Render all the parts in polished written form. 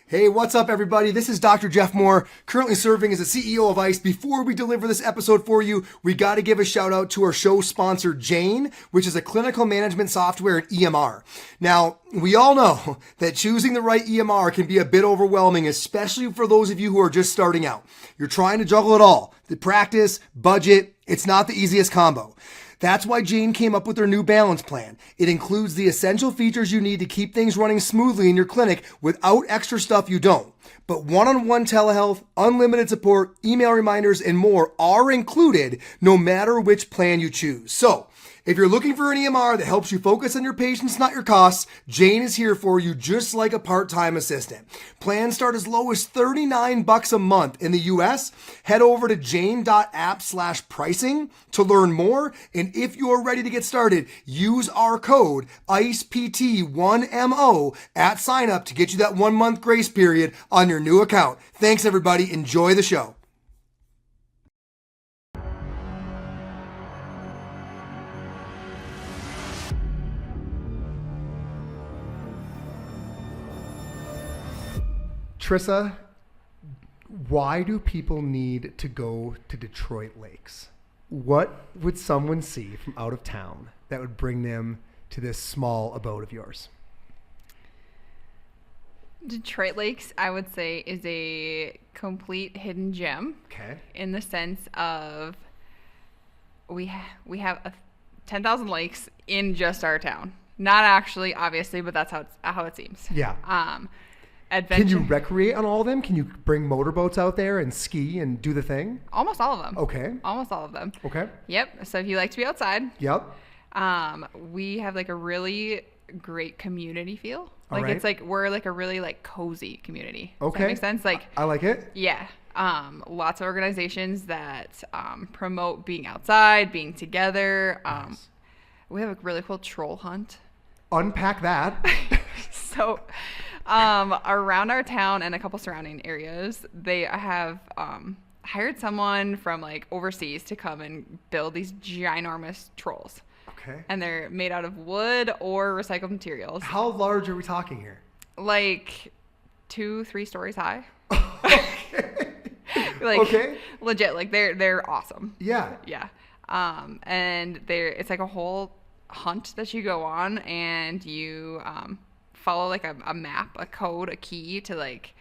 Hey, what's up, everybody? This is Dr. Jeff Moore, currently serving as the CEO of ICE. Before we deliver this episode for you, we got to give a shout out to our show sponsor, Jane, which is a clinical management software and EMR. Now, we all know that choosing the right EMR can be a bit overwhelming, especially for those of you who are just starting out. You're trying to juggle it all. The practice, budget, it's not the easiest combo. That's why Jane came up with her new balance plan. It includes the essential features you need to keep things running smoothly in your clinic without extra stuff you don't. But one-on-one telehealth, unlimited support, email reminders, and more are included no matter which plan you choose. So, if you're looking for an EMR that helps you focus on your patients, not your costs, Jane is here for you just like a part-time assistant. Plans start as low as $39 a month in the US. Head over to jane.app/pricing to learn more. And if you're ready to get started, use our code ICEPT1MO at sign up to get you that 1 month grace period on your new account. Thanks, everybody. Enjoy the show. Trisa, why do people need to go to Detroit Lakes? What would someone see from out of town that would bring them to this small abode of yours? Detroit Lakes, I would say, is a complete hidden gem. Okay. In the sense of we have 10,000 lakes in just our town. Not actually, obviously, but that's how it seems. Yeah. Adventure. Can you recreate on all of them? Can you bring motorboats out there and ski and do the thing? Almost all of them. Okay. Almost all of them. Okay. Yep. So if you like to be outside. Yep. We have like a really great community feel. All Like right. it's like we're like a really like cozy community. Does Okay. that make sense? Like I like it. yeah. Lots of organizations that promote being outside, being together. Nice. We have a really cool troll hunt. Unpack that. So around our town and a couple surrounding areas, they have hired someone from like overseas to come and build these ginormous trolls. Okay. And they're made out of wood or recycled materials. How large are we talking here? Like 2-3 stories high. Okay. Like Okay. legit, like they're awesome. Yeah. Yeah. And it's like a whole hunt that you go on, and you follow like a map, a code, a key to like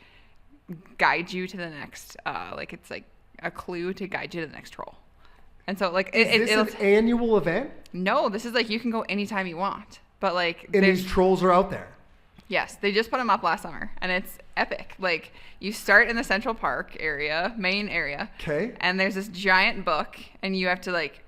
guide you to the next like it's like a clue to guide you to the next troll. And so like Is this an annual event? No, this is like you can go anytime you want. But like And these trolls are out there. yes, they just put them up last summer, and it's epic. Like you start in the Central Park area, main area. Okay. And there's this giant book, and you have to like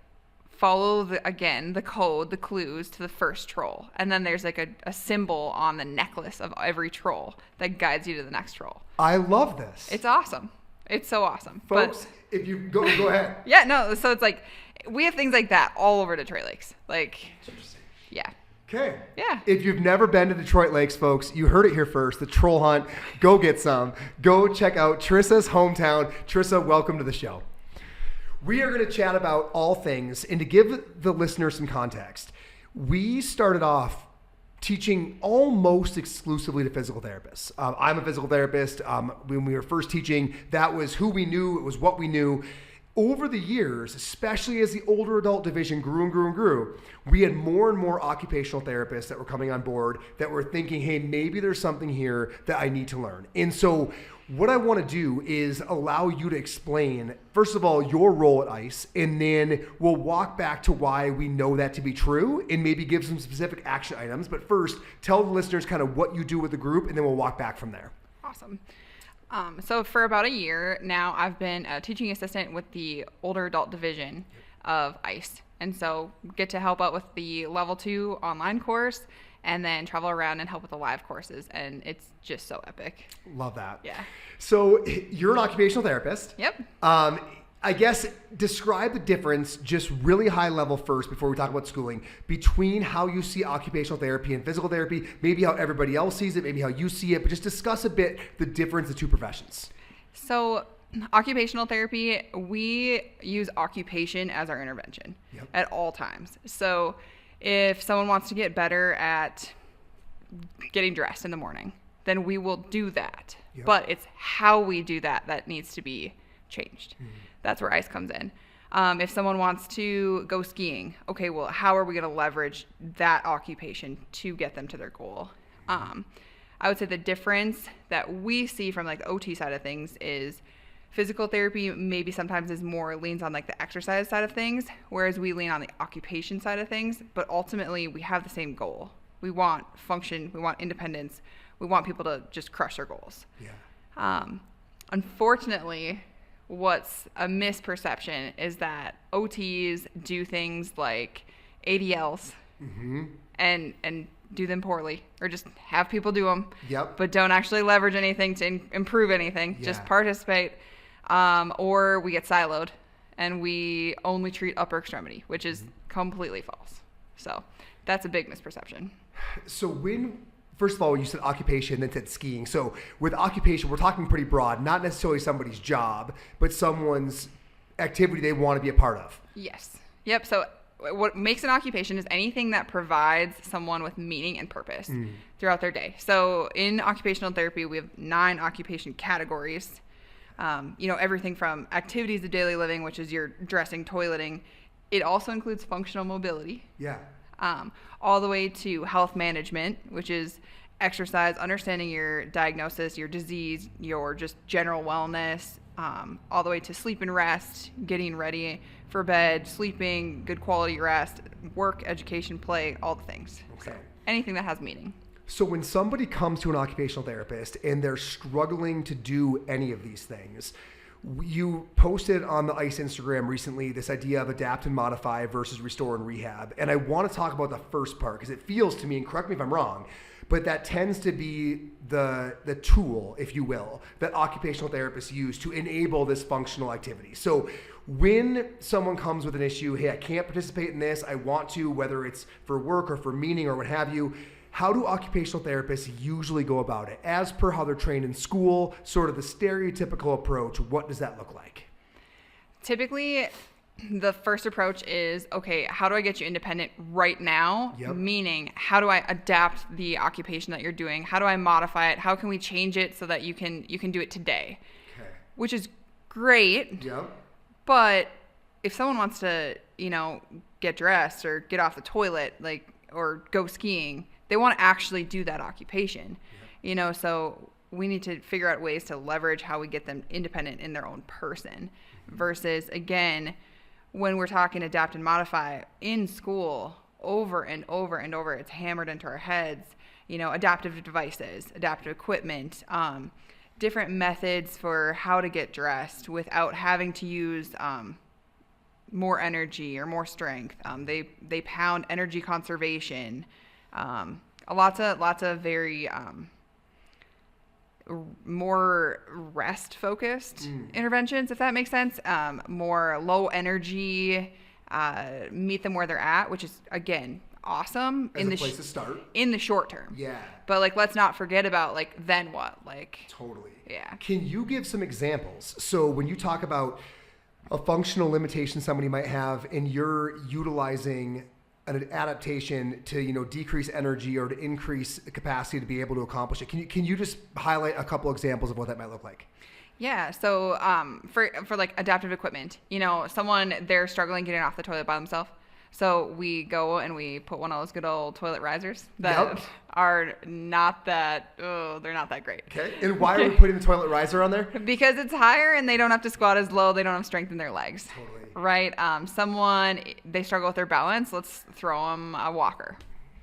follow the code, the clues to the first troll. And then there's like a symbol on the necklace of every troll that guides you to the next troll. I love this. It's awesome. It's so awesome. Folks, if you go ahead. Yeah, no, so it's like we have things like that all over Detroit Lakes. Like yeah. Okay. Yeah. If you've never been to Detroit Lakes, folks, you heard it here first. The troll hunt. Go get some. Go check out Trisa's hometown. Trisa, welcome to the show. We are going to chat about all things, and to give the listeners some context, we started off teaching almost exclusively to physical therapists. I'm a physical therapist. When we were first teaching, that was who we knew. It was what we knew. Over the years, especially as the older adult division grew and grew and grew, we had more and more occupational therapists that were coming on board that were thinking, hey, maybe there's something here that I need to learn. And so what I want to do is allow you to explain, first of all, your role at ICE, and then we'll walk back to why we know that to be true and maybe give some specific action items. But first, tell the listeners kind of what you do with the group, and then we'll walk back from there. Awesome. So for about a year now, I've been a teaching assistant with the older adult division of ICE. And so get to help out with the level 2 online course and then travel around and help with the live courses. And it's just so epic. Love that. Yeah. So you're an occupational therapist. Yep. I guess describe the difference, just really high level first, before we talk about schooling, between how you see occupational therapy and physical therapy, maybe how everybody else sees it, maybe how you see it, but just discuss a bit the difference of the two professions. So occupational therapy, we use occupation as our intervention at all times. So if someone wants to get better at getting dressed in the morning, then we will do that. Yep. But it's how we do that that needs to be changed. That's where ICE comes in. If someone wants to go skiing, okay, well, how are we going to leverage that occupation to get them to their goal? I would say the difference that we see from like the OT side of things is physical therapy maybe sometimes is more leans on like the exercise side of things, whereas we lean on the occupation side of things. But ultimately, we have the same goal. We want function. We want independence. We want people to just crush their goals. Yeah. Unfortunately, what's a misperception is that OTs do things like ADLs and do them poorly, or just have people do them, but don't actually leverage anything to improve anything, just participate. Or we get siloed and we only treat upper extremity, which is completely false. So that's a big misperception. So first of all, you said occupation, then said skiing. So with occupation, we're talking pretty broad, not necessarily somebody's job, but someone's activity they want to be a part of. Yes. Yep. So what makes an occupation is anything that provides someone with meaning and purpose throughout their day. So in occupational therapy, we have 9 occupation categories. Everything from activities of daily living, which is your dressing, toileting. It also includes functional mobility. Yeah. All the way to health management, which is exercise, understanding your diagnosis, your disease, your just general wellness, all the way to sleep and rest, getting ready for bed, sleeping, good quality rest, work, education, play, all the things. Okay. So anything that has meaning. So when somebody comes to an occupational therapist and they're struggling to do any of these things, you posted on the ICE Instagram recently this idea of adapt and modify versus restore and rehab. And I want to talk about the first part because it feels to me, and correct me if I'm wrong, but that tends to be the tool, if you will, that occupational therapists use to enable this functional activity. So when someone comes with an issue, hey, I can't participate in this, I want to, whether it's for work or for meaning or what have you, how do occupational therapists usually go about it? As per how they're trained in school, sort of the stereotypical approach, what does that look like? Typically, the first approach is, okay, how do I get you independent right now? Yep. Meaning, how do I adapt the occupation that you're doing? How do I modify it? How can we change it so that you can do it today? Okay. Which is great. Yep. But if someone wants to, get dressed or get off the toilet, or go skiing, they want to actually do that occupation. Yeah. So we need to figure out ways to leverage how we get them independent in their own person versus, again, when we're talking adapt and modify in school, over and over and over, it's hammered into our heads, adaptive devices, adaptive equipment, different methods for how to get dressed without having to use more energy or more strength. They pound energy conservation, lots of very more rest focused interventions, if that makes sense. More low energy, meet them where they're at, which is again awesome As a place to start in the short term. Yeah. But let's not forget about then what? Totally. Yeah. Can you give some examples? So when you talk about a functional limitation somebody might have and you're utilizing an adaptation to decrease energy or to increase capacity to be able to accomplish it, can you just highlight a couple examples of what that might look like? Yeah. So for adaptive equipment, someone, they're struggling getting off the toilet by themselves. So we go and we put one of those good old toilet risers that are not that, they're not that great. Okay. And why are we putting the toilet riser on there? Because it's higher and they don't have to squat as low. They don't have strength in their legs. Totally. Right. Someone, they struggle with their balance. Let's throw them a walker.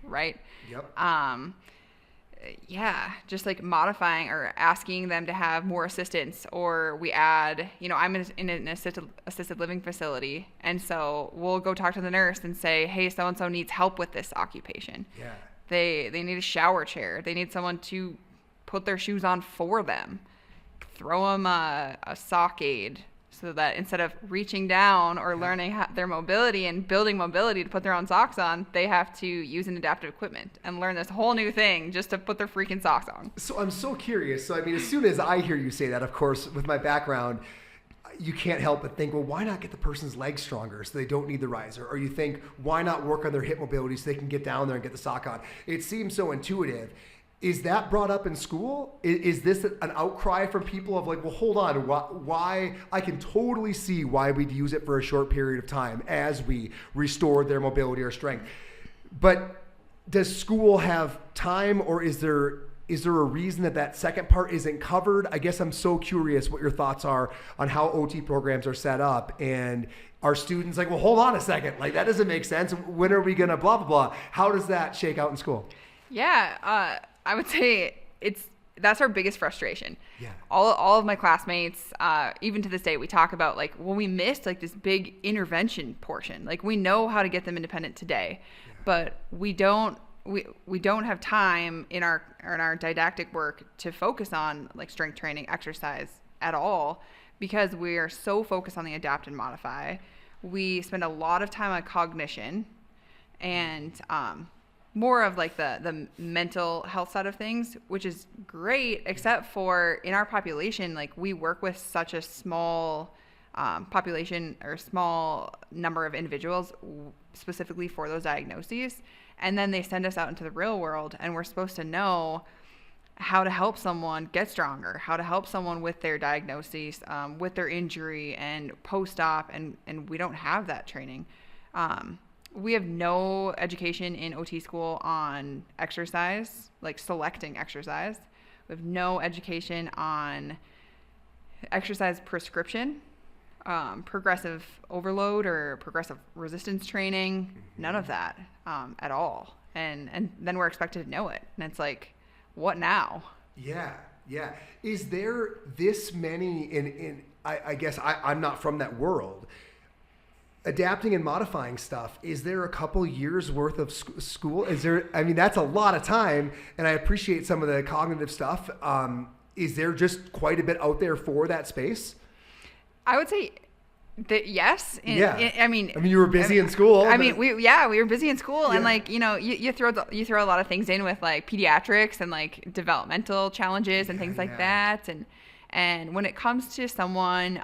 Right. Yep. Yeah, just modifying or asking them to have more assistance, or we add, I'm in an assisted living facility, and so we'll go talk to the nurse and say, hey, so-and-so needs help with this occupation. Yeah. They need a shower chair. They need someone to put their shoes on for them. Throw them a sock aid so that instead of reaching down or learning their mobility and building mobility to put their own socks on, they have to use an adaptive equipment and learn this whole new thing just to put their freaking socks on. So I'm so curious. So, as soon as I hear you say that, of course, with my background, you can't help but think, well, why not get the person's legs stronger so they don't need the riser? Or you think, why not work on their hip mobility so they can get down there and get the sock on? It seems so intuitive. Is that brought up in school? Is this an outcry from people of like, well, hold on, why? I can totally see why we'd use it for a short period of time as we restore their mobility or strength. But does school have time, or is there a reason that second part isn't covered? I guess I'm so curious what your thoughts are on how OT programs are set up, and are students like, well, hold on a second, like that doesn't make sense. When are we going to blah, blah, blah? How does that shake out in school? Yeah, I would say that's our biggest frustration. Yeah. All of my classmates, even to this day, we talk about like when we missed like this big intervention portion. Like we know how to get them independent today, but we don't have time in our didactic work to focus on like strength training, exercise at all, because we are so focused on the adapt and modify. We spend a lot of time on cognition and more of like the mental health side of things, which is great, except for in our population, like we work with such a small population or small number of individuals specifically for those diagnoses. And then they send us out into the real world, and we're supposed to know how to help someone get stronger, how to help someone with their diagnoses, with their injury and post-op, and we don't have that training. We have no education in OT school on exercise, like selecting exercise. We have no education on exercise prescription, progressive overload or progressive resistance training, none of that at all. And then we're expected to know it. And it's like, what now? Yeah. Is there this many I guess I'm not from that world. Adapting and modifying stuff, is there a couple years worth of school? Is there, I mean, that's a lot of time, and I appreciate some of the cognitive stuff. Is there just quite a bit out there for that space? I would say that yes. I mean, you were busy in school. We were busy in school, and like, you throw a lot of things in with like pediatrics and like developmental challenges and things like that. And when it comes to someone,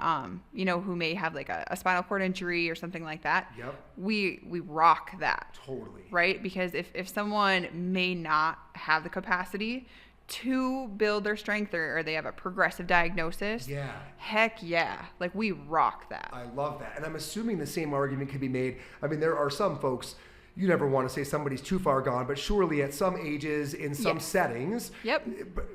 who may have like a spinal cord injury or something like that, we rock that. Totally. Right? Because if someone may not have the capacity to build their strength, or they have a progressive diagnosis, heck yeah. Like we rock that. I love that. And I'm assuming the same argument could be made. I mean, there are some folks, you never want to say somebody's too far gone, but surely at some ages, in some settings,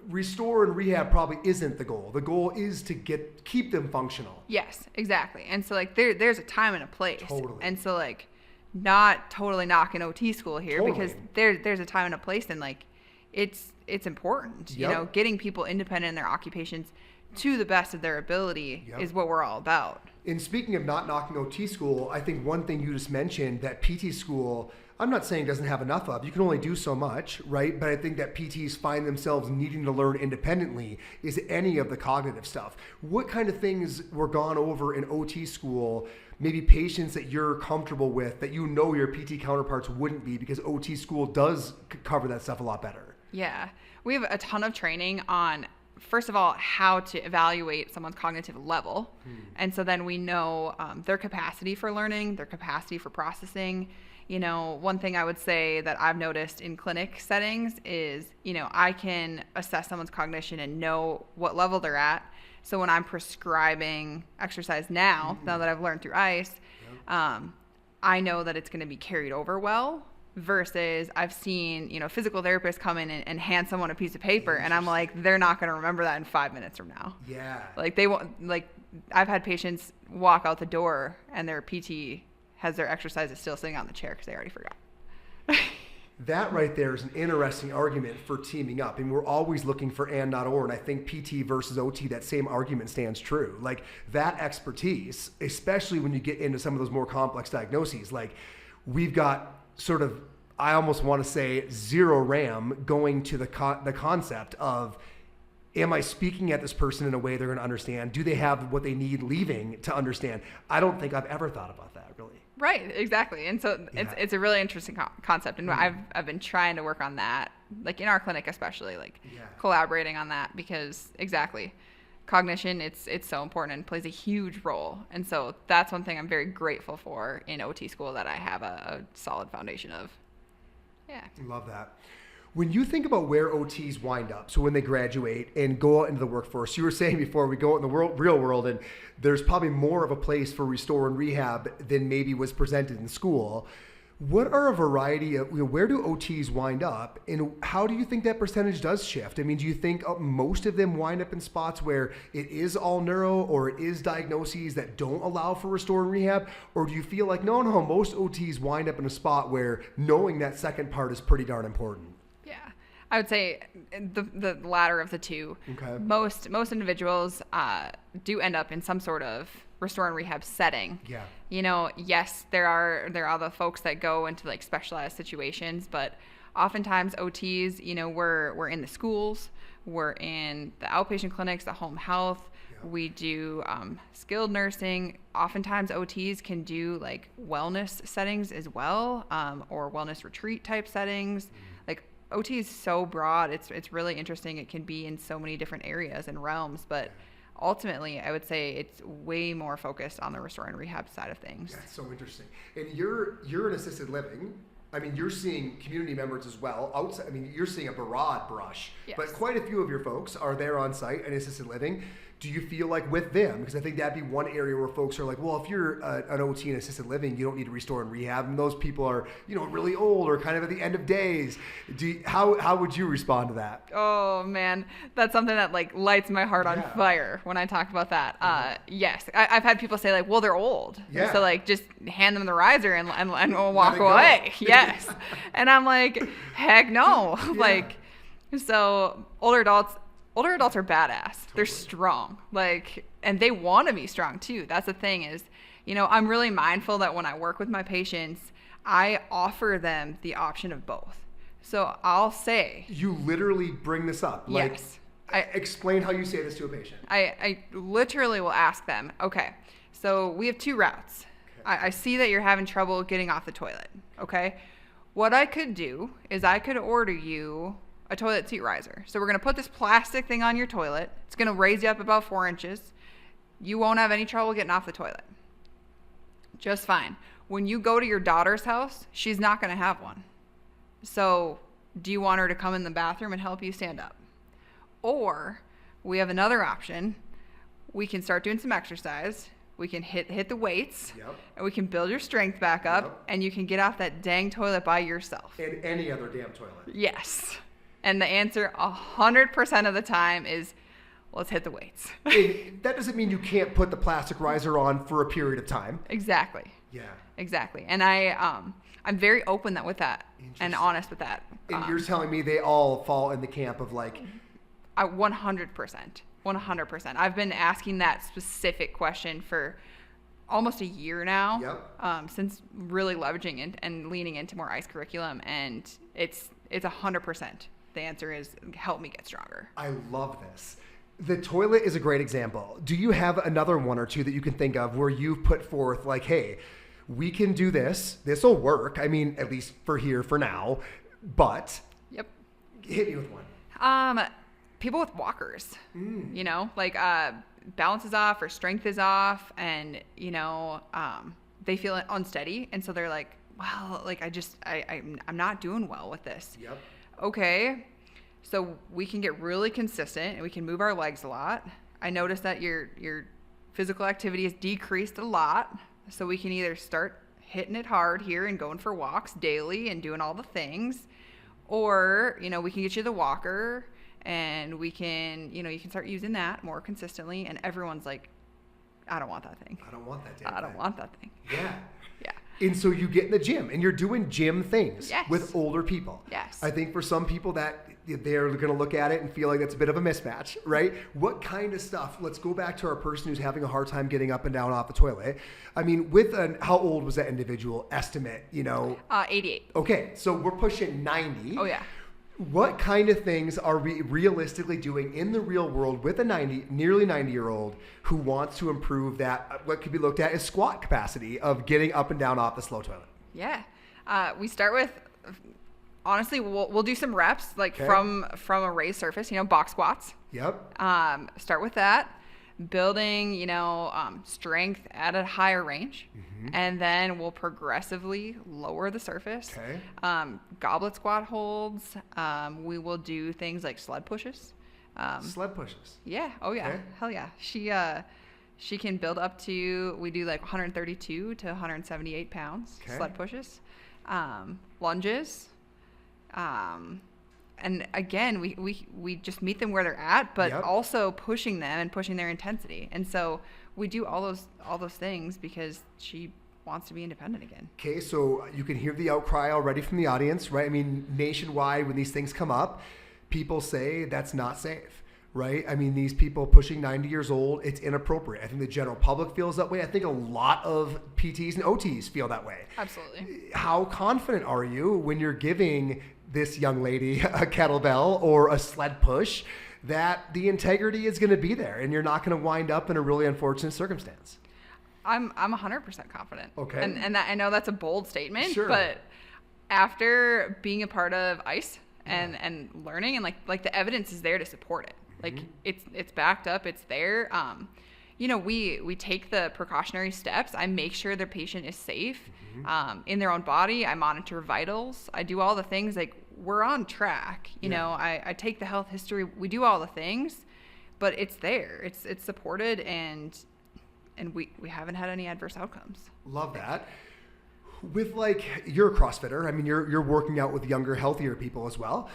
restore and rehab probably isn't the goal. The goal is to keep them functional. Yes, exactly. And so like there's a time and a place. Totally. And so like not totally knocking OT school here, because there's a time and a place, and like it's important. Getting people independent in their occupations to the best of their ability is what we're all about. And speaking of not knocking OT school, I think one thing you just mentioned that PT school, I'm not saying doesn't have enough of. You can only do so much, right? But I think that PTs find themselves needing to learn independently is any of the cognitive stuff. What kind of things were gone over in OT school, maybe patients that you're comfortable with that your PT counterparts wouldn't be, because OT school does cover that stuff a lot better? Yeah. We have a ton of training on, first of all, how to evaluate someone's cognitive level. And so then we know their capacity for learning, their capacity for processing. One thing I would say that I've noticed in clinic settings is, I can assess someone's cognition and know what level they're at. So when I'm prescribing exercise now that I've learned through ICE, I know that it's going to be carried over well. Versus I've seen, physical therapists come in and hand someone a piece of paper, and I'm like, they're not going to remember that in 5 minutes from now. Yeah. Like they won't, like I've had patients walk out the door and their PT has their exercises still sitting on the chair because they already forgot. That right there is an interesting argument for teaming up. And we're always looking for and not or. And I think PT versus OT, that same argument stands true. Like that expertise, especially when you get into some of those more complex diagnoses, like we've got sort of, I almost want to say zero RAM going to the concept of, am I speaking at this person in a way they're going to understand? Do they have what they need leaving to understand? I don't think I've ever thought about that, really. Right, exactly. And so it's a really interesting concept. And I've been trying to work on that, like in our clinic especially, like collaborating on that, because exactly, cognition, it's so important and plays a huge role. And so that's one thing I'm very grateful for in OT school, that I have a solid foundation of. Yeah. Love that. When you think about where OTs wind up, so when they graduate and go out into the workforce, you were saying before we go out in the real world, and there's probably more of a place for restore and rehab than maybe was presented in school. What are a variety of, where do OTs wind up, and how do you think that percentage does shift? I mean, do you think most of them wind up in spots where it is all neuro or it is diagnoses that don't allow for restore and rehab? Or do you feel like, no, most OTs wind up in a spot where knowing that second part is pretty darn important? Yeah, I would say the latter of the two. Okay. Most individuals do end up in some sort of restore and rehab setting. Yeah. You know, yes, there are the folks that go into like specialized situations, but oftentimes OTs, you know, we're in the schools, we're in the outpatient clinics, the home health. Yeah. We do skilled nursing. Oftentimes OTs can do like wellness settings as well, or wellness retreat type settings. Like OT is so broad. It's really interesting. It can be in so many different areas and realms, but ultimately, I would say it's way more focused on the restore and rehab side of things. That's so interesting. And you're in assisted living. I mean, you're seeing community members as well. Outside, I mean, you're seeing a broad brush, yes. But quite a few of your folks are there on site in assisted living. Do you feel like with them, because I think that'd be one area where folks are like, well, if you're an OT in assisted living, you don't need to restore and rehab, and those people are, you know, really old or kind of at the end of days. How would you respond to that? Oh man, that's something that like lights my heart on fire when I talk about that. Yes, I've had people say like, well, they're old, so like just hand them the riser and walk away. Yes, and I'm like, heck no, like, so older adults are badass. Totally. They're strong, like, and they want to be strong too. That's the thing is, you know, I'm really mindful that when I work with my patients, I offer them the option of both. So I'll say, you literally bring this up. Like, yes. Explain how you say this to a patient. I literally will ask them, okay, so we have two routes. Okay. I see that you're having trouble getting off the toilet. Okay. What I could do is I could order you a toilet seat riser. So we're going to put this plastic thing on your toilet. It's going to raise you up about 4 inches. You won't have any trouble getting off the toilet. Just fine. When you go to your daughter's house, she's not going to have one. So do you want her to come in the bathroom and help you stand up? Or we have another option. We can start doing some exercise. We can hit the weights, and we can build your strength back up, and you can get off that dang toilet by yourself. And any other damn toilet. Yes. And the answer 100% of the time is, let's hit the weights. That doesn't mean you can't put the plastic riser on for a period of time. Exactly. Yeah. Exactly. And I'm very open with that and honest with that. And you're telling me they all fall in the camp of like... 100%. 100%. I've been asking that specific question for almost a year now, since really leveraging and leaning into more ICE curriculum. And it's 100%. The answer is help me get stronger. I love this. The toilet is a great example. Do you have another one or two that you can think of where you've put forth like, hey, we can do this. This will work. I mean, at least for here for now. But hit me with one. People with walkers, you know, like balance is off or strength is off, and you know, they feel unsteady, and so they're like, well, like I'm not doing well with this. Okay, so we can get really consistent and we can move our legs a lot. I noticed that your physical activity has decreased a lot, so we can either start hitting it hard here and going for walks daily and doing all the things, or you know, we can get you the walker and we can, you know, you can start using that more consistently, and everyone's like, I don't want that thing. I don't want that I don't want that thing. Yeah. Yeah. And so you get in the gym and you're doing gym things with older people. Yes. I think for some people that they're going to look at it and feel like that's a bit of a mismatch, right? What kind of stuff? Let's go back to our person who's having a hard time getting up and down off the toilet. I mean, how old was that individual estimate, you know? 88. Okay. So we're pushing 90. Oh yeah. What kind of things are we realistically doing in the real world with a nearly 90-year-old who wants to improve that, what could be looked at as squat capacity of getting up and down off the slow toilet? Yeah. We start with, honestly, we'll do some reps, like from a raised surface, you know, box squats. Yep. Start with that. building, strength at a higher range. And then we'll progressively lower the surface. Okay. Goblet squat holds. We will do things like sled pushes. Sled pushes. Yeah. Oh yeah. Okay. Hell yeah. She can build up to, we do like 132 to 178 pounds sled pushes, lunges. And again, we just meet them where they're at, but also pushing them and pushing their intensity. And so we do all those things because she wants to be independent again. Okay, so you can hear the outcry already from the audience, right? I mean, nationwide, when these things come up, people say that's not safe, right? I mean, these people pushing 90 years old, it's inappropriate. I think the general public feels that way. I think a lot of PTs and OTs feel that way. Absolutely. How confident are you when you're giving this young lady a kettlebell or a sled push that the integrity is going to be there and you're not going to wind up in a really unfortunate circumstance? I'm 100% confident. Okay. And that, I know that's a bold statement, Sure. but after being a part of ICE and learning, and like the evidence is there to support it. Like it's backed up, it's there. We take the precautionary steps. I make sure the patient is safe in their own body. I monitor vitals. I do all the things, like we're on track. I take the health history. We do all the things, but it's there. It's supported, and we haven't had any adverse outcomes. Love that. With you're a CrossFitter. I mean, you're working out with younger, healthier people as well.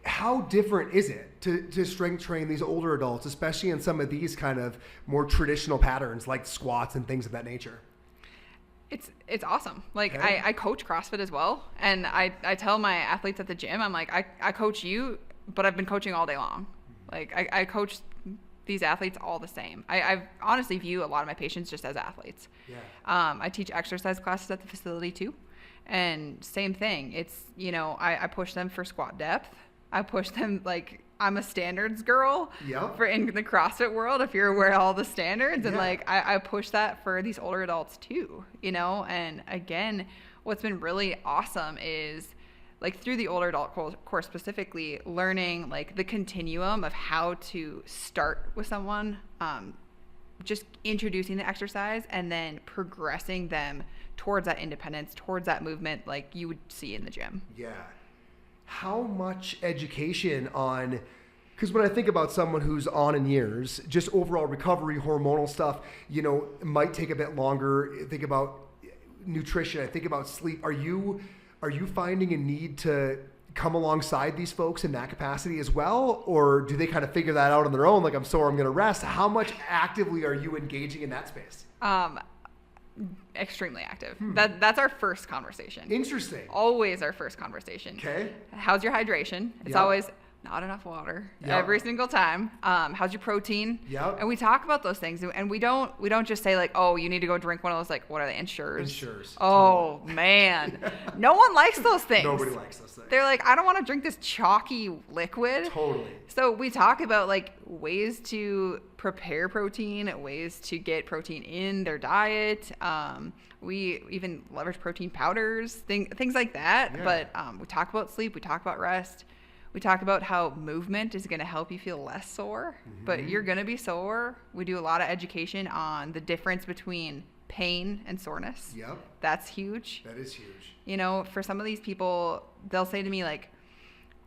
How different is it to strength train these older adults, especially in some of these kind of more traditional patterns like squats and things of that nature? It's awesome. I coach CrossFit as well. And I tell my athletes at the gym, I'm like, I coach you, but I've been coaching all day long. I coach these athletes all the same. I honestly view a lot of my patients just as athletes. Yeah. I teach exercise classes at the facility too. And same thing. It's, I push them for squat depth. I push them I'm a standards girl for in the CrossFit world, if you're aware of all the standards. And I push that for these older adults too, and again, what's been really awesome is through the older adult course specifically, learning the continuum of how to start with someone, just introducing the exercise and then progressing them towards that independence, towards that movement like you would see in the gym. Yeah. How much education on, because when I think about someone who's on in years, just overall recovery, hormonal stuff, might take a bit longer. Think about nutrition. I think about sleep. Are you finding a need to come alongside these folks in that capacity as well? Or do they kind of figure that out on their own? I'm sore, I'm going to rest. How much actively are you engaging in that space? Extremely active. That's our first conversation. Interesting. Always our first conversation. Okay. How's your hydration? It's always not enough water every single time. How's your protein? Yep. And we talk about those things, and we don't just say you need to go drink one of those, what are they, Ensures? Ensures. Oh man, no one likes those things. Nobody likes those things. They're I don't want to drink this chalky liquid. Totally. So we talk about ways to prepare protein, ways to get protein in their diet. We even leverage protein powders, things like that. Yeah. But we talk about sleep, we talk about rest. We talk about how movement is going to help you feel less sore, but you're going to be sore. We do a lot of education on the difference between pain and soreness. Yep. That's huge. That is huge. For some of these people, they'll say to me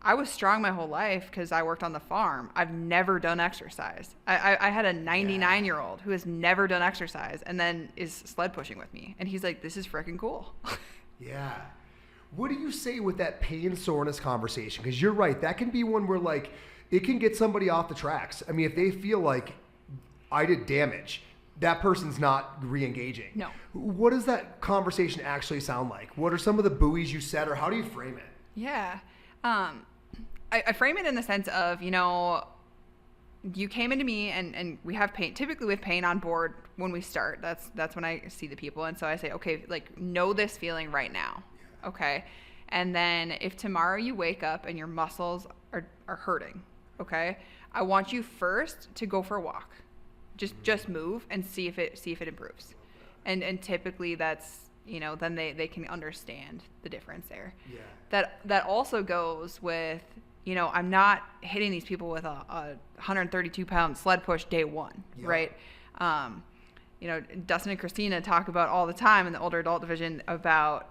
I was strong my whole life because I worked on the farm. I've never done exercise. I had a 99-year-old who has never done exercise and then is sled pushing with me. And he's like, this is freaking cool. Yeah. What do you say with that pain soreness conversation? Because you're right, that can be one where it can get somebody off the tracks. I mean, if they feel I did damage, that person's not re-engaging. No. What does that conversation actually sound like? What are some of the buoys you set, or how do you frame it? Yeah. I frame it in the sense of, you came into me and we have pain. Typically we have pain on board when we start. That's when I see the people. And so I say, okay, know this feeling right now. Okay. And then if tomorrow you wake up and your muscles are hurting, okay, I want you first to go for a walk. Just move and see if it improves. And typically that's, then they can understand the difference there. Yeah. That also goes with I'm not hitting these people with a 132-pound sled push day one, right? Dustin and Christina talk about all the time in the older adult division about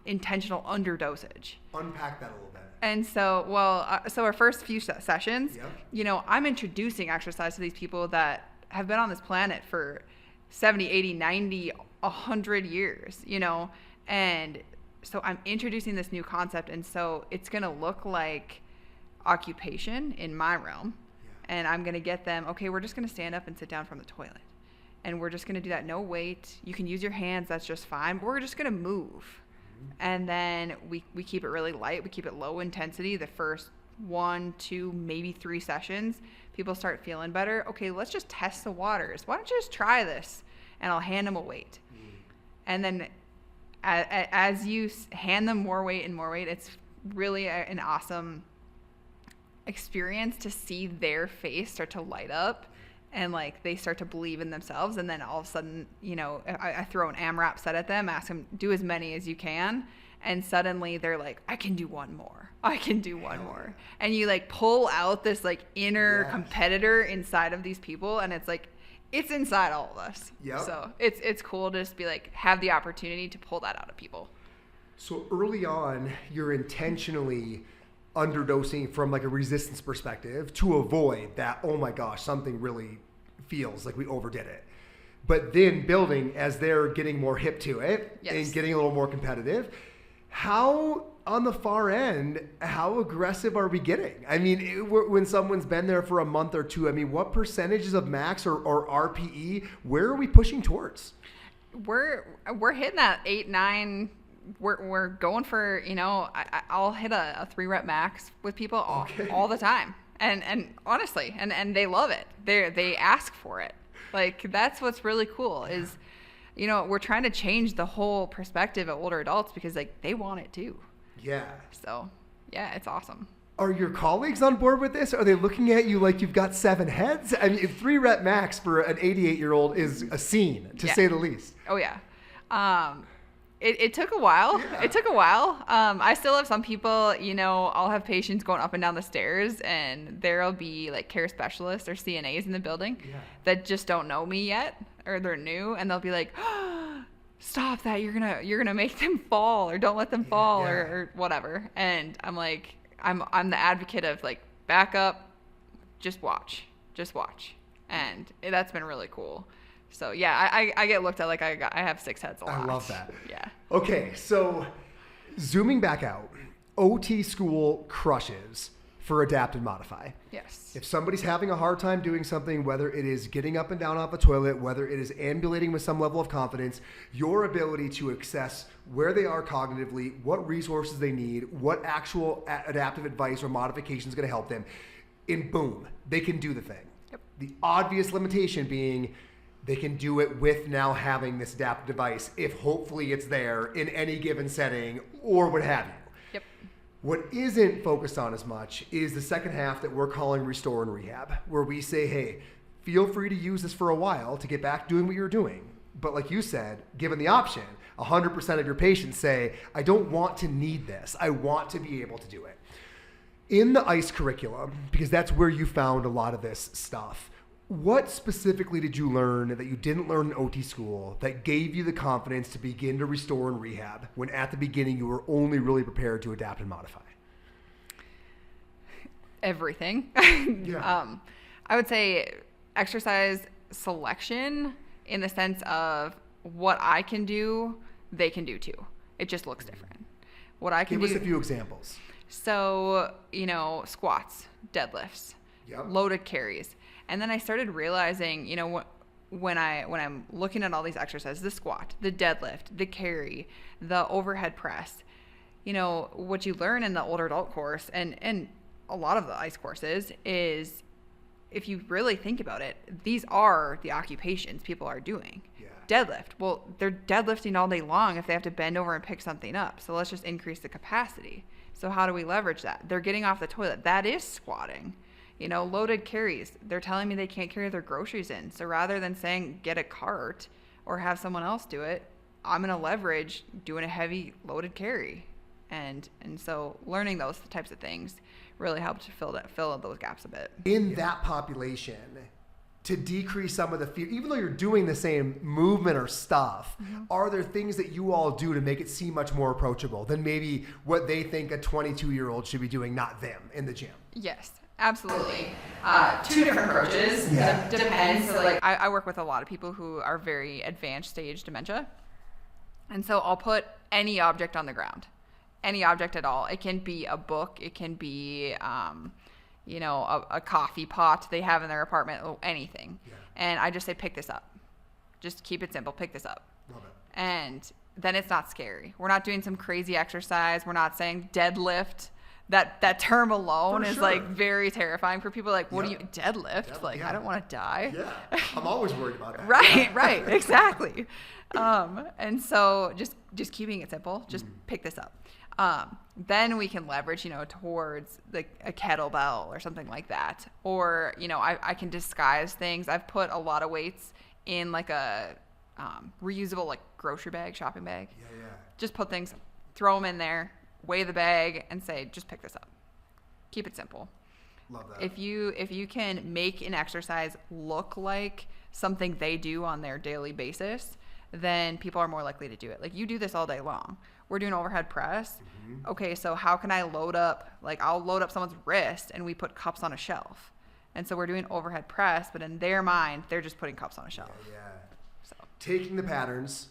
intentional underdosage. Unpack that a little bit. And so, so our first few sessions, I'm introducing exercise to these people that have been on this planet for 70, 80, 90, 100 years, and so I'm introducing this new concept. And so it's going to look like occupation in my realm. And I'm going to get them, okay, we're just going to stand up and sit down from the toilet. And we're just going to do that. No weight. You can use your hands. That's just fine. But we're just going to move. And then we keep it really light. We keep it low intensity. The first 1, 2, maybe 3 sessions, people start feeling better. Okay, let's just test the waters. Why don't you just try this? And I'll hand them a weight. And then as you hand them more weight and more weight, it's really an awesome experience to see their face start to light up. And like they start to believe in themselves, and then all of a sudden, I throw an AMRAP set at them, ask them, do as many as you can, and suddenly they're like, I can do one more. I can do one more. And you like pull out this like inner competitor inside of these people, and it's like it's inside all of us. So it's cool to just be like have the opportunity to pull that out of people. So early on, you're intentionally underdosing from like a resistance perspective to avoid that, oh my gosh, something really feels like we overdid it. But then building as they're getting more hip to it and getting a little more competitive, how on the far end, how aggressive are we getting? I mean, when someone's been there for a month or two, I mean, what percentages of max or RPE, where are we pushing towards? We're hitting that 8, 9. We're going for, I'll hit a 3-rep max with people all the time. And honestly, and they love it. They ask for it. Like, that's what's really cool is, we're trying to change the whole perspective of older adults because like they want it too. Yeah. So yeah, it's awesome. Are your colleagues on board with this? Are they looking at you like you've got 7 heads? I mean, 3-rep max for an 88-year-old is a scene, to say the least. Oh yeah. It took a while. It took a while. I still have some people, I'll have patients going up and down the stairs, and there'll be like care specialists or CNAs in the building that just don't know me yet, or they're new, and they'll be like, oh, stop that. You're gonna make them fall, or don't let them fall, or whatever. And I'm like, I'm the advocate of like, back up, just watch. And that's been really cool. So yeah, I get looked at like I have 6 heads a lot. I love that. Yeah. Okay, so zooming back out, OT school crushes for adapt and modify. Yes. If somebody's having a hard time doing something, whether it is getting up and down off a toilet, whether it is ambulating with some level of confidence, your ability to access where they are cognitively, what resources they need, what actual adaptive advice or modification is going to help them, and boom, they can do the thing. Yep. The obvious limitation being they can do it with now having this adaptive device if hopefully it's there in any given setting or what have you. Yep. What isn't focused on as much is the second half that we're calling restore and rehab, where we say, hey, feel free to use this for a while to get back doing what you're doing. But like you said, given the option, 100% of your patients say, I don't want to need this. I want to be able to do it. In the ICE curriculum, because that's where you found a lot of this stuff, what specifically did you learn that you didn't learn in OT school that gave you the confidence to begin to restore and rehab when at the beginning you were only really prepared to adapt and modify? Everything. I would say exercise selection in the sense of what I can do, they can do too. It just looks different. What I can do. Give us a few examples. So, squats, deadlifts, loaded carries. And then I started realizing, when I'm looking at all these exercises, the squat, the deadlift, the carry, the overhead press, what you learn in the older adult course and a lot of the ICE courses is, if you really think about it, these are the occupations people are doing. Deadlift. Well, they're deadlifting all day long if they have to bend over and pick something up. So let's just increase the capacity. So how do we leverage that? They're getting off the toilet. That is squatting. Loaded carries. They're telling me they can't carry their groceries in. So rather than saying get a cart or have someone else do it, I'm going to leverage doing a heavy loaded carry. And so learning those types of things. really helped fill those gaps a bit. In that population, to decrease some of the fear, even though you're doing the same movement or stuff, are there things that you all do to make it seem much more approachable than maybe what they think a 22-year-old should be doing, not them, in the gym? Yes, absolutely. Two different approaches. Yeah. Depends. So like I work with a lot of people who are very advanced stage dementia. And so I'll put any object on the ground, any object at all. It can be a book. It can be, a coffee pot they have in their apartment, anything. Yeah. And I just say, pick this up. Just keep it simple. Pick this up. Love it. And then it's not scary. We're not doing some crazy exercise. We're not saying deadlift. That term alone is like very terrifying for people. Like, what do you deadlift? I don't want to die. Yeah, I'm always worried about that. Right, exactly. And so just keeping it simple. Just pick this up. Then we can leverage, towards like a kettlebell or something like that. Or, I can disguise things. I've put a lot of weights in like a reusable like grocery bag, shopping bag. Yeah. Just put things, throw them in there, weigh the bag, and say, just pick this up. Keep it simple. Love that. If you can make an exercise look like something they do on their daily basis, then people are more likely to do it. Like, you do this all day long. We're doing overhead press. Okay, so how can I load up? Like, I'll load up someone's wrist and we put cups on a shelf. And so we're doing overhead press, but in their mind, they're just putting cups on a shelf. Yeah. So Taking the patterns,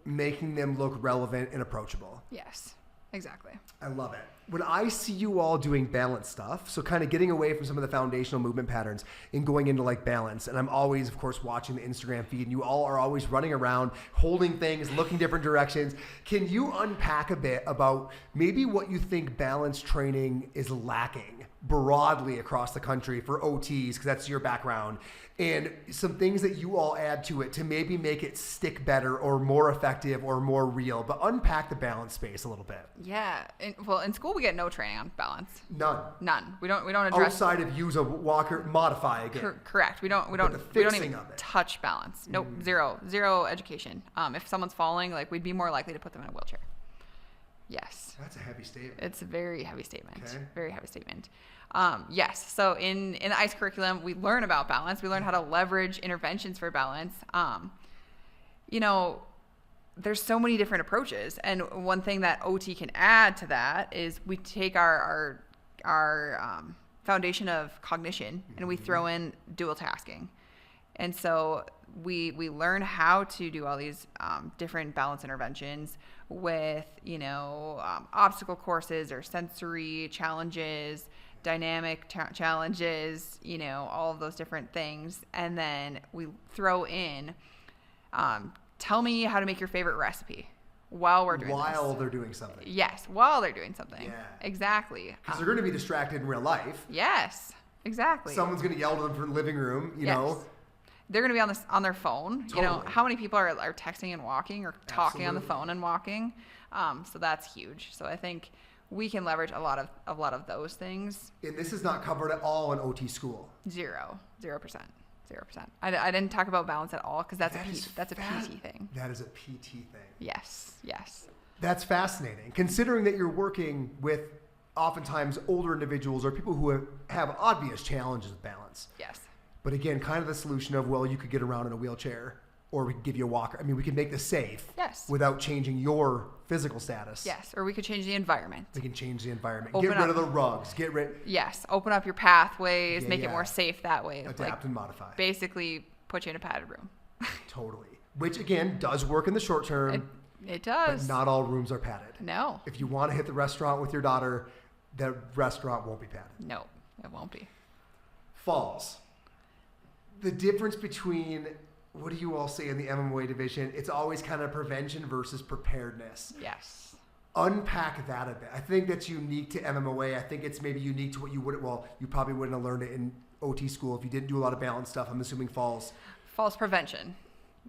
making them look relevant and approachable. yes, exactly. I love it. When I see you all doing balance stuff, so kind of getting away from some of the foundational movement patterns and going into like balance, and I'm always, of course, watching the Instagram feed, and you all are always running around, holding things, looking different directions. Can you unpack a bit about maybe what you think balance training is lacking broadly across the country for OTs, because that's your background, and some things that you all add to it to maybe make it stick better or more effective or more real, but unpack the balance space a little bit. Yeah. In school, we get no training on balance. None. We don't address outside of use a walker, modify again. Correct. We don't even touch balance. Nope. Zero education. If someone's falling, like, we'd be more likely to put them in a wheelchair. Yes. That's a heavy statement. It's a very heavy statement. Okay. Very heavy statement. Yes. So in the ICE curriculum, we learn about balance. We learn how to leverage interventions for balance. There's so many different approaches. And one thing that OT can add to that is we take our foundation of cognition and we throw in dual tasking. And so we learn how to do all these different balance interventions with, obstacle courses or sensory challenges, dynamic challenges, all of those different things. And then we throw in, tell me how to make your favorite recipe while we're doing this. While they're doing something. Yes, while they're doing something. Yeah. Exactly. Because they're going to be distracted in real life. Yes, exactly. Someone's going to yell to them from the living room, you know. They're going to be on their phone. Totally. How many people are texting and walking or talking on the phone and walking? So that's huge. So I think we can leverage a lot of those things. And this is not covered at all in OT school. 0%. I didn't talk about balance at all because that's a PT thing. That is a PT thing. Yes. That's fascinating. Considering that you're working with oftentimes older individuals or people who have obvious challenges with balance. Yes. But again, kind of the solution of, well, you could get around in a wheelchair or we could give you a walker. I mean, we could make this safe. Yes. Without changing your physical status. Yes. Or we could change the environment. We can change the environment. Get rid of the rugs. Yes. Open up your pathways. Make it more safe that way. Adapt and modify. Basically put you in a padded room. Totally. Which, again, does work in the short term. It does. But not all rooms are padded. No. If you want to hit the restaurant with your daughter, the restaurant won't be padded. No, it won't be. Falls. The difference between, what do you all say in the MMOA division? It's always kind of prevention versus preparedness. Yes. Unpack that a bit. I think that's unique to MMOA. I think it's maybe unique to what you wouldn't, well, you probably wouldn't have learned it in OT school if you didn't do a lot of balance stuff. I'm assuming falls. Falls prevention.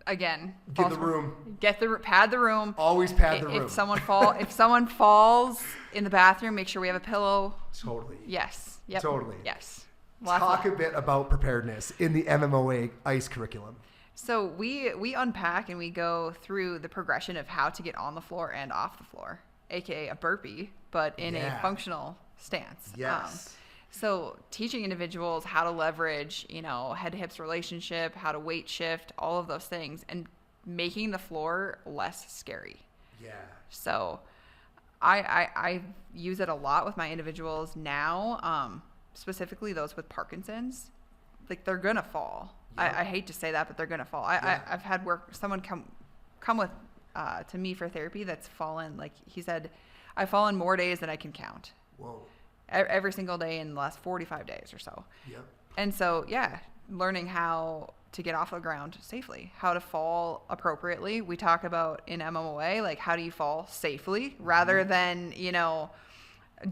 Again, get the room. Pad the room. Always pad the room. If someone falls in the bathroom, make sure we have a pillow. Totally. Yes. Yep. Totally. Yes. Talk a bit about preparedness in the MMOA ICE curriculum. So we unpack and we go through the progression of how to get on the floor and off the floor, aka a burpee, but in a functional stance. Yes. So teaching individuals how to leverage, head to hips relationship, how to weight shift, all of those things, and making the floor less scary. Yeah. So I use it a lot with my individuals now, specifically those with Parkinson's. Like, they're going to fall. Yep. I hate to say that, but they're going to fall. I've had someone come with to me for therapy that's fallen. Like, he said, I've fallen more days than I can count. Whoa. Every single day in the last 45 days or so. Yep. And so, learning how to get off the ground safely, how to fall appropriately. We talk about in MMOA, like, how do you fall safely rather than,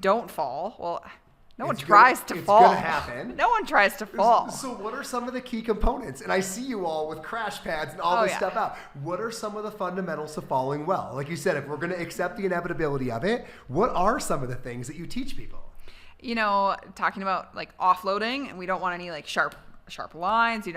don't fall. Well, no one tries to fall. It's going to happen. No one tries to fall. So what are some of the key components? And I see you all with crash pads and all this stuff out. What are some of the fundamentals to falling well? Like you said, if we're going to accept the inevitability of it, what are some of the things that you teach people? Talking about like offloading, and we don't want any like sharp lines,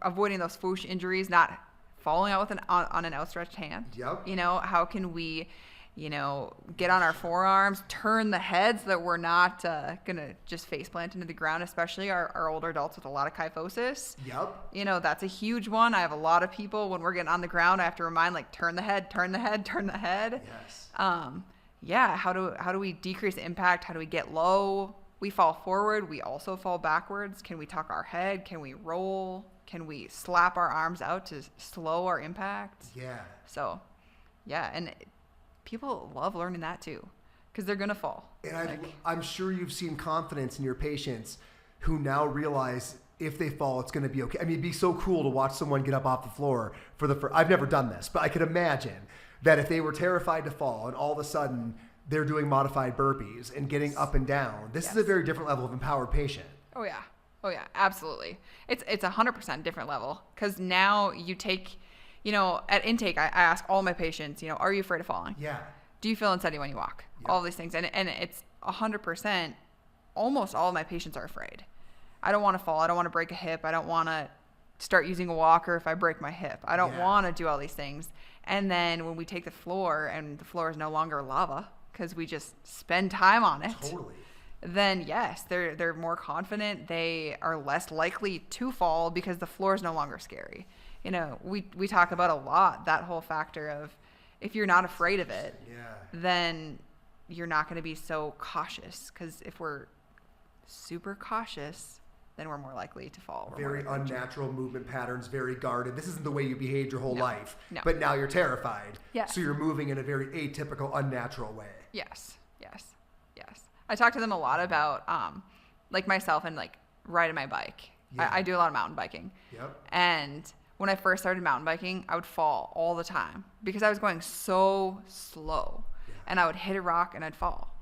avoiding those foci injuries, not falling out with on an outstretched hand. Yep. How can we, get on our forearms, turn the head so that we're not going to just face plant into the ground, especially our older adults with a lot of kyphosis. Yep. That's a huge one. I have a lot of people when we're getting on the ground, I have to remind, like, turn the head, turn the head, turn the head. Yes. How do we decrease impact? How do we get low? We fall forward. We also fall backwards. Can we tuck our head? Can we roll? Can we slap our arms out to slow our impact? Yeah. So, and people love learning that too, because they're going to fall. And I'm sure you've seen confidence in your patients who now realize if they fall, it's going to be okay. I mean, it'd be so cool to watch someone get up off the floor I've never done this, but I could imagine that if they were terrified to fall and all of a sudden they're doing modified burpees and getting up and down, this is a very different level of empowered patient. Oh yeah, absolutely. It's 100% different level, because now you take, at intake, I ask all my patients, are you afraid of falling? Yeah. Do you feel unsteady when you walk? Yep. All these things. And it's 100%, almost all of my patients are afraid. I don't want to fall. I don't want to break a hip. I don't want to start using a walker if I break my hip. I don't want to do all these things. And then when we take the floor and the floor is no longer lava because we just spend time on it. Totally. Then yes, they're more confident. They are less likely to fall because the floor is no longer scary. We talk about a lot that whole factor of, if you're not afraid of it, then you're not going to be so cautious. Because if we're super cautious, then we're more likely to fall. Very unnatural movement patterns, very guarded. This isn't the way you behaved your whole life. No. But now you're terrified. Yes. So you're moving in a very atypical, unnatural way. Yes. I talk to them a lot about, like myself and like riding my bike. Yeah. I do a lot of mountain biking. Yep. And when I first started mountain biking, I would fall all the time because I was going so slow, and I would hit a rock and I'd fall.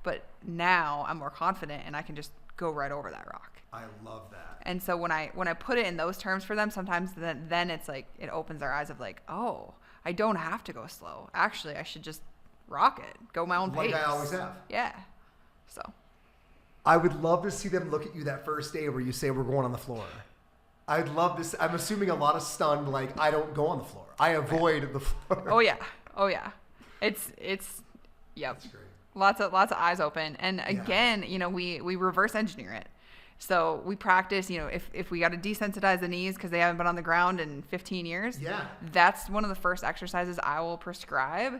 But now I'm more confident and I can just go right over that rock. I love that. And so when I put it in those terms for them, sometimes then it's like, it opens their eyes of like, oh, I don't have to go slow. Actually, I should just rock it, go my own pace. Like I always have. Yeah. So I would love to see them look at you that first day where you say, we're going on the floor. I'd love this. I'm assuming a lot of stunned, like, I don't go on the floor. I avoid the floor. Oh yeah. It's yep. That's great. Lots of eyes open. And again, we reverse engineer it. So we practice, if we got to desensitize the knees because they haven't been on the ground in 15 years, that's one of the first exercises I will prescribe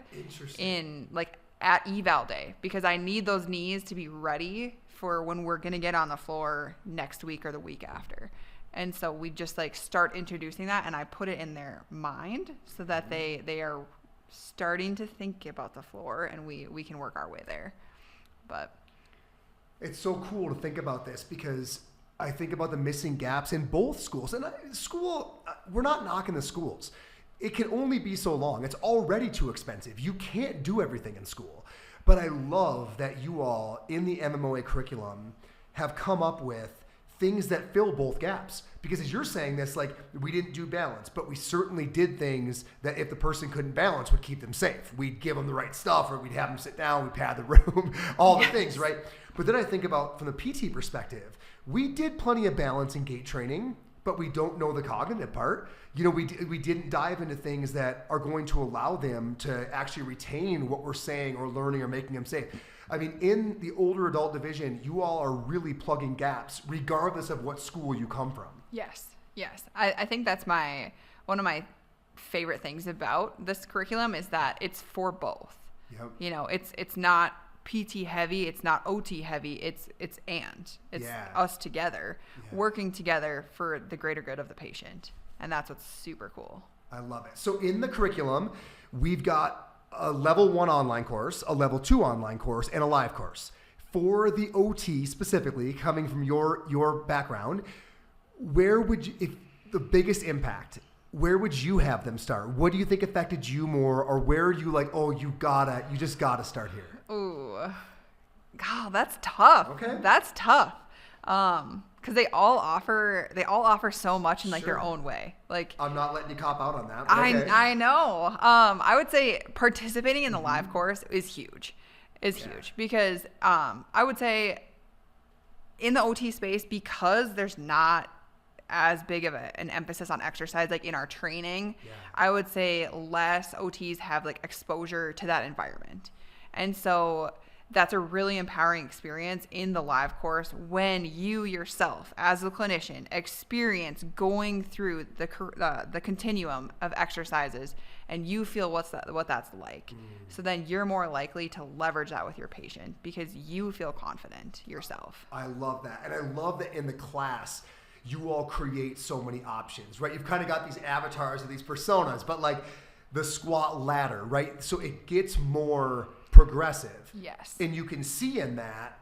in like at eval day, because I need those knees to be ready for when we're going to get on the floor next week or the week after. And so we just like start introducing that, and I put it in their mind so that they are starting to think about the floor, and we can work our way there. But it's so cool to think about this, because I think about the missing gaps in both schools. And we're not knocking the schools. It can only be so long. It's already too expensive. You can't do everything in school. But I love that you all in the MMOA curriculum have come up with things that fill both gaps. Because as you're saying this, like, we didn't do balance, but we certainly did things that if the person couldn't balance would keep them safe. We'd give them the right stuff, or we'd have them sit down, we'd pad the room, all the things, right? But then I think about, from the PT perspective, we did plenty of balance and gait training, but we don't know the cognitive part. We didn't dive into things that are going to allow them to actually retain what we're saying or learning or making them safe. I mean, in the older adult division, you all are really plugging gaps regardless of what school you come from. Yes. I think that's one of my favorite things about this curriculum is that it's for both. Yep. You know, it's not PT heavy, it's not OT heavy, it's us together, working together for the greater good of the patient. And that's what's super cool. I love it. So in the curriculum, we've got a level 1 online course, a level 2 online course, and a live course. For the OT specifically, coming from your background, where would you, if the biggest impact, where would you have them start? What do you think affected you more, or where are you like, oh, you just gotta start here? Ooh, God, that's tough. Okay. That's tough. Because they all offer so much in like their own way. Like, I'm not letting you cop out on that. I know. I would say participating in the live course is huge. Huge because I would say in the OT space, because there's not as big of an emphasis on exercise like in our training, I would say less OTs have like exposure to that environment. And so that's a really empowering experience in the live course when you yourself as a clinician experience going through the continuum of exercises and you feel what that's like. So then you're more likely to leverage that with your patient because you feel confident yourself. I love that. And I love that in the class you all create so many options, right? You've kind of got these avatars of these personas, but like the squat ladder, right? So it gets more progressive. Yes. And you can see in that,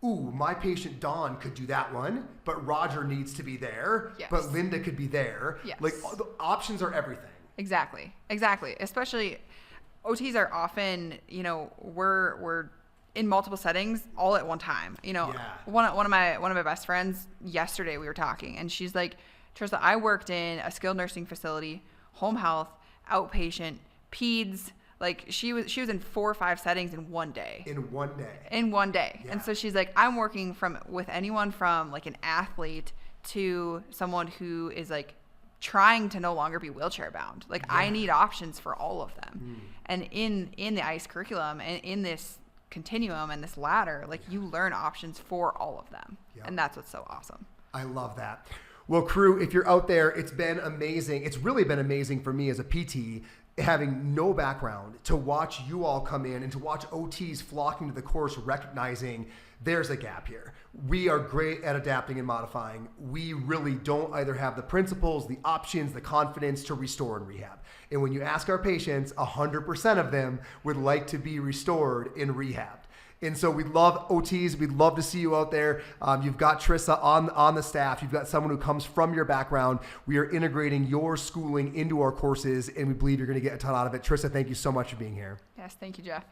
ooh, my patient Dawn could do that one, but Roger needs to be there, but Linda could be there. Yes. Like the options are everything. Exactly. Especially OTs are often, you know, we're in multiple settings all at one time. You know, one of my best friends yesterday we were talking and she's like, Trisa, I worked in a skilled nursing facility, home health, outpatient, peds. Like she was in 4 or 5 settings in one day. In one day. Yeah. And so she's like, I'm working with anyone from like an athlete to someone who is like trying to no longer be wheelchair bound. Like I need options for all of them. And in the ICE curriculum and in this continuum and this ladder, like you learn options for all of them. And that's what's so awesome. I love that. Well, crew, if you're out there, it's been amazing. It's really been amazing for me as a PT, having no background, to watch you all come in and to watch OTs flocking to the course, recognizing there's a gap here. We are great at adapting and modifying. We really don't either have the principles, the options, the confidence to restore and rehab. And when you ask our patients, 100% of them would like to be restored and rehabbed. And so we love OTs. We'd love to see you out there. You've got Trisa on the staff. You've got someone who comes from your background. We are integrating your schooling into our courses, and we believe you're going to get a ton out of it. Trisa, thank you so much for being here. Yes, thank you, Jeff.